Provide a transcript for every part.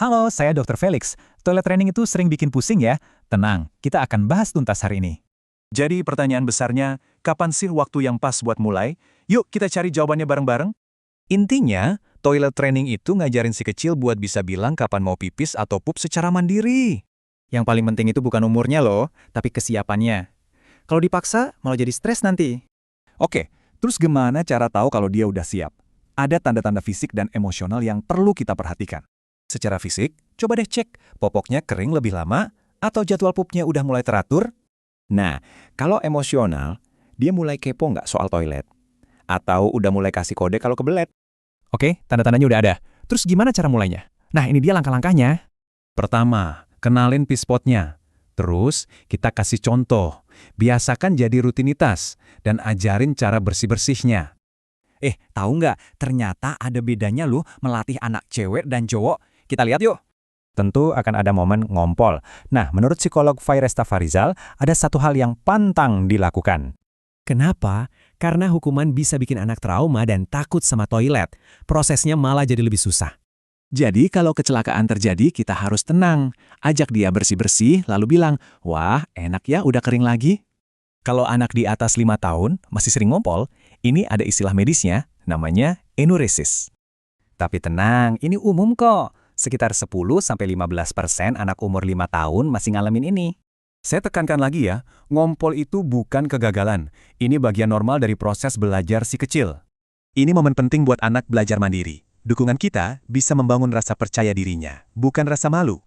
Halo, saya Dr. Felix. Toilet training itu sering bikin pusing ya. Tenang, kita akan bahas tuntas hari ini. Jadi pertanyaan besarnya, kapan sih waktu yang pas buat mulai? Yuk kita cari jawabannya bareng-bareng. Intinya, toilet training itu ngajarin si kecil buat bisa bilang kapan mau pipis atau pup secara mandiri. Yang paling penting itu bukan umurnya loh, tapi kesiapannya. Kalau dipaksa, malah jadi stres nanti. Oke, terus gimana cara tahu kalau dia udah siap? Ada tanda-tanda fisik dan emosional yang perlu kita perhatikan. Secara fisik, coba deh cek popoknya kering lebih lama atau jadwal pupnya udah mulai teratur. Nah, kalau emosional, dia mulai kepo nggak soal toilet? Atau udah mulai kasih kode kalau kebelet? Oke, tanda-tandanya udah ada. Terus gimana cara mulainya? Nah, ini dia langkah-langkahnya. Pertama, kenalin pispotnya. Terus, kita kasih contoh. Biasakan jadi rutinitas dan ajarin cara bersih-bersihnya. Tahu nggak? Ternyata ada bedanya loh melatih anak cewek dan cowok. Kita lihat yuk. Tentu akan ada momen ngompol. Nah, menurut psikolog Fairesta Farizal, ada satu hal yang pantang dilakukan. Kenapa? Karena hukuman bisa bikin anak trauma dan takut sama toilet. Prosesnya malah jadi lebih susah. Jadi kalau kecelakaan terjadi, kita harus tenang. Ajak dia bersih-bersih, lalu bilang, wah enak ya udah kering lagi. Kalau anak di atas 5 tahun masih sering ngompol, ini ada istilah medisnya, namanya enuresis. Tapi tenang, ini umum kok. Sekitar 10-15% anak umur 5 tahun masih ngalamin ini. Saya tekankan lagi ya, ngompol itu bukan kegagalan. Ini bagian normal dari proses belajar si kecil. Ini momen penting buat anak belajar mandiri. Dukungan kita bisa membangun rasa percaya dirinya, bukan rasa malu.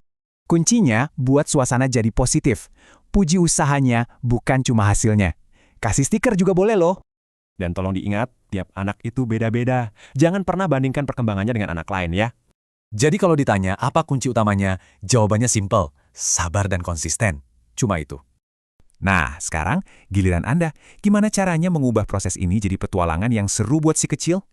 Kuncinya buat suasana jadi positif. Puji usahanya, bukan cuma hasilnya. Kasih stiker juga boleh loh. Dan tolong diingat, tiap anak itu beda-beda. Jangan pernah bandingkan perkembangannya dengan anak lain ya. Jadi kalau ditanya apa kunci utamanya, jawabannya simpel, sabar dan konsisten. Cuma itu. Nah, sekarang giliran Anda. Gimana caranya mengubah proses ini jadi petualangan yang seru buat si kecil?